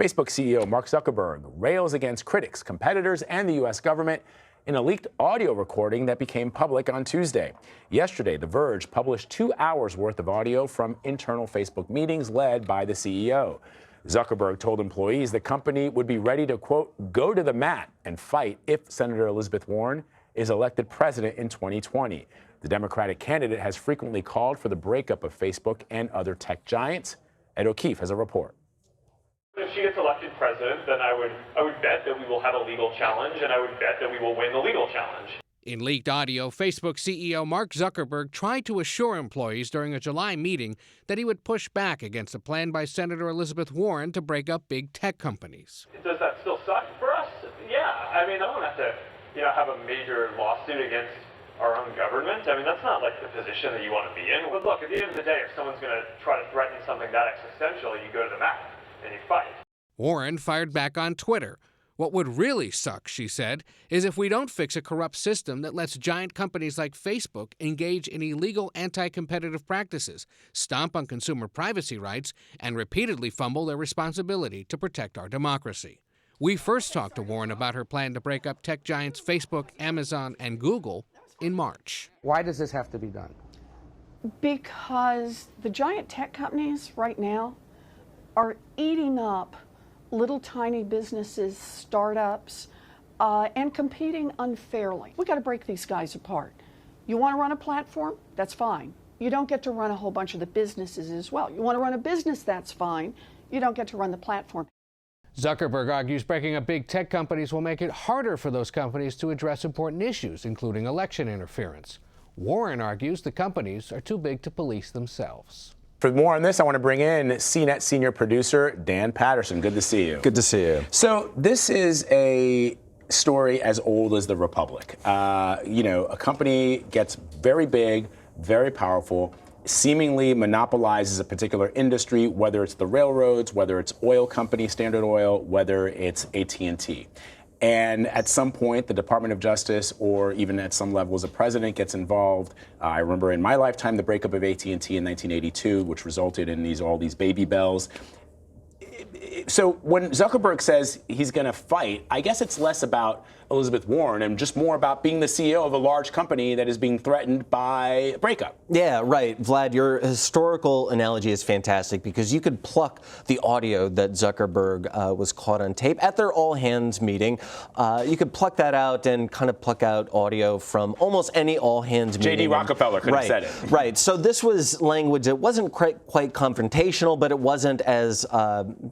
Facebook CEO Mark Zuckerberg rails against critics, competitors, and the U.S. government in a leaked audio recording that became public on Tuesday. Yesterday, The Verge published 2 hours worth of audio from internal Facebook meetings led by the CEO. Zuckerberg told employees the company would be ready to, quote, go to the mat and fight if Senator Elizabeth Warren is elected president in 2020. The Democratic candidate has frequently called for the breakup of Facebook and other tech giants. Ed O'Keefe has a report. If she gets elected president, then I would bet that we will have a legal challenge, and I would bet that we will win the legal challenge. In leaked audio, Facebook CEO Mark Zuckerberg tried to assure employees during a July meeting that he would push back against a plan by Senator Elizabeth Warren to break up big tech companies. Does that still suck for us? Yeah. I mean, I don't have to, have a major lawsuit against our own government. I mean, that's not like the position that you want to be in. But look, at the end of the day, if someone's going to try to threaten something that existential, you go to the mat and you fight. Warren fired back on Twitter. What would really suck, she said, is if we don't fix a corrupt system that lets giant companies like Facebook engage in illegal anti-competitive practices, stomp on consumer privacy rights, and repeatedly fumble their responsibility to protect our democracy. We first talked to Warren about her plan to break up tech giants Facebook, Amazon, and Google in March. Why does this have to be done? Because the giant tech companies right now are eating up little tiny businesses, startups, and competing unfairly. We got to break these guys apart. You want to run a platform? That's fine. You don't get to run a whole bunch of the businesses as well. You want to run a business? That's fine. You don't get to run the platform. Zuckerberg argues breaking up big tech companies will make it harder for those companies to address important issues, including election interference. Warren argues the companies are too big to police themselves. For more on this, I want to bring in CNET senior producer Dan Patterson. Good to see you. Good to see you. So this is a story as old as the Republic. A company gets very big, very powerful, seemingly monopolizes a particular industry, whether it's the railroads, whether it's oil company, Standard Oil, whether it's AT&T. And at some point, the Department of Justice, or even at some levels, the president gets involved. I remember in my lifetime, the breakup of AT&T in 1982, which resulted in all these baby bells. So when Zuckerberg says he's going to fight, I guess it's less about Elizabeth Warren and just more about being the CEO of a large company that is being threatened by a breakup. Yeah, right. Vlad, your historical analogy is fantastic because you could pluck the audio that Zuckerberg was caught on tape at their all-hands meeting. You could pluck that out and kind of pluck out audio from almost any all-hands meeting. J.D. Rockefeller could have said it. Right. So this was language that wasn't quite confrontational, but it wasn't as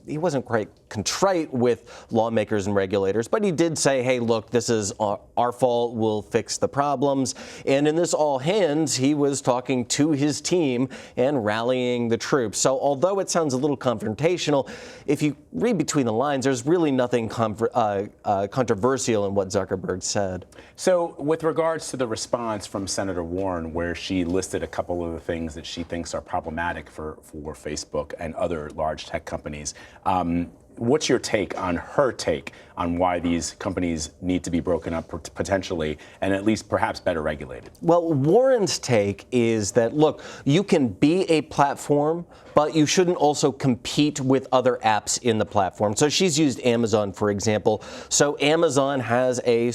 he wasn't quite contrite with lawmakers and regulators. But he did say, hey, look, this is our fault. We'll fix the problems. And in this all hands, he was talking to his team and rallying the troops. So although it sounds a little confrontational, if you read between the lines, there's really nothing controversial in what Zuckerberg said. So with regards to the response from Senator Warren, where she listed a couple of the things that she thinks are problematic for Facebook and other large tech companies, what's your take on her take on why these companies need to be broken up potentially and at least perhaps better regulated? Well, Warren's take is that, look, you can be a platform, but you shouldn't also compete with other apps in the platform. So she's used Amazon, for example. So Amazon has a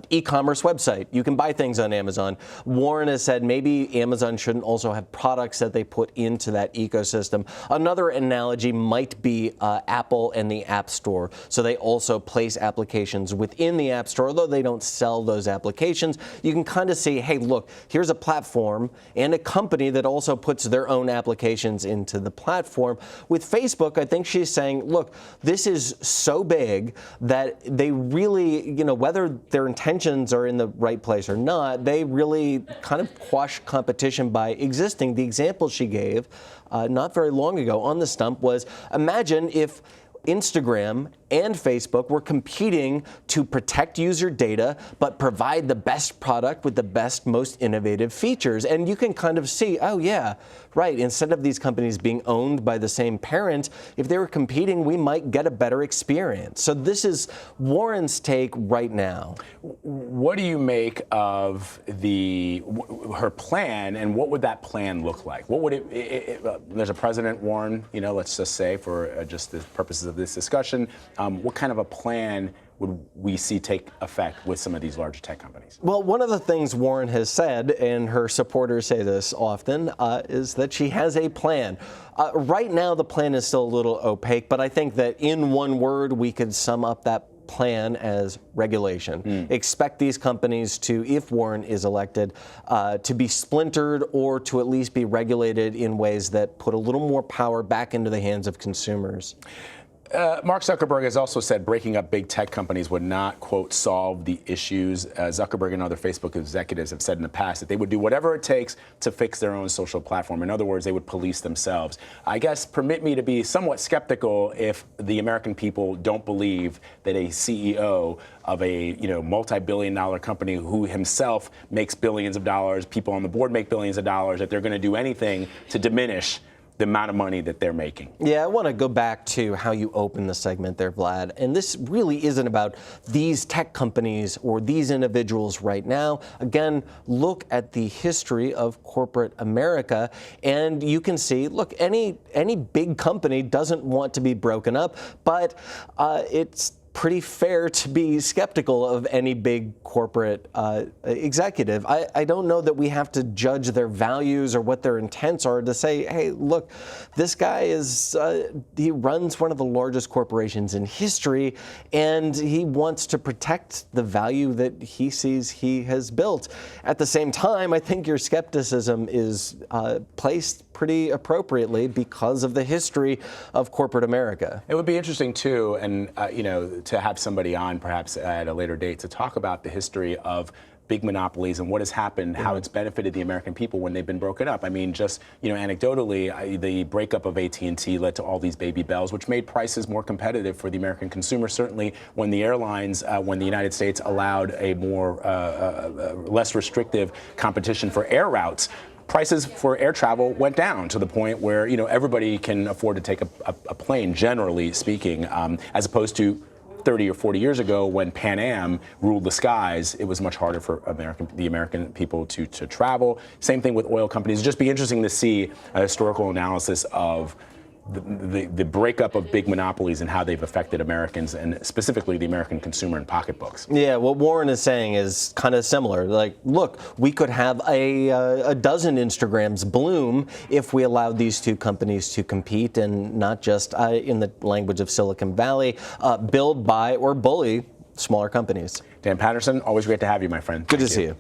e-commerce website. You can buy things on Amazon. Warren has said maybe Amazon shouldn't also have products that they put into that ecosystem. Another analogy might be Apple and the App Store. So they also place applications within the App Store, although they don't sell those applications. You can kind of see, hey, look, here's a platform and a company that also puts their own applications into the platform. With Facebook, I think she's saying, look, this is so big that they really, whether their intentions are in the right place or not, they really kind of quash competition by existing. The example she gave not very long ago on the stump was, imagine if Instagram and Facebook were competing to protect user data, but provide the best product with the best, most innovative features. And you can kind of see, oh yeah, right, instead of these companies being owned by the same parent, if they were competing, we might get a better experience. So this is Warren's take right now. What do you make of her plan, and what would that plan look like? What would there's a President Warren, let's just say for just the purposes of this discussion, what kind of a plan would we see take effect with some of these larger tech companies? Well, one of the things Warren has said, and her supporters say this often, is that she has a plan. Right now, the plan is still a little opaque, but I think that in one word, we could sum up that plan as regulation. Expect these companies to, if Warren is elected, to be splintered or to at least be regulated in ways that put a little more power back into the hands of consumers. Mark Zuckerberg has also said breaking up big tech companies would not, quote, solve the issues. Zuckerberg and other Facebook executives have said in the past that they would do whatever it takes to fix their own social platform. In other words, they would police themselves. I guess permit me to be somewhat skeptical if the American people don't believe that a CEO of a multi-billion-dollar company who himself makes billions of dollars, people on the board make billions of dollars, that they're going to do anything to diminish the amount of money that they're making. Yeah, I want to go back to how you opened the segment there, Vlad. And this really isn't about these tech companies or these individuals right now. Again, look at the history of corporate America, and you can see, look, any big company doesn't want to be broken up, but it's pretty fair to be skeptical of any big corporate executive. I don't know that we have to judge their values or what their intents are to say, hey, look, this guy he runs one of the largest corporations in history, and he wants to protect the value that he sees he has built. At the same time, I think your skepticism is placed pretty appropriately because of the history of corporate America. It would be interesting, too, and to have somebody on perhaps at a later date to talk about the history of big monopolies and what has happened, how it's benefited the American people when they've been broken up. I mean, just anecdotally, the breakup of AT&T led to all these baby bells, which made prices more competitive for the American consumer. Certainly, when the airlines, when the United States allowed a more less restrictive competition for air routes, prices for air travel went down to the point where everybody can afford to take a plane, generally speaking, as opposed to 30 or 40 years ago when Pan Am ruled the skies. It was much harder for the American people to travel. Same thing with oil companies. It'd just be interesting to see a historical analysis of the breakup of big monopolies and how they've affected Americans, and specifically the American consumer and pocketbooks. Yeah, what Warren is saying is kind of similar. Like, look, we could have a dozen Instagrams bloom if we allowed these two companies to compete and not just, in the language of Silicon Valley, build, buy, or bully smaller companies. Dan Patterson, always great to have you, my friend. Good to see you.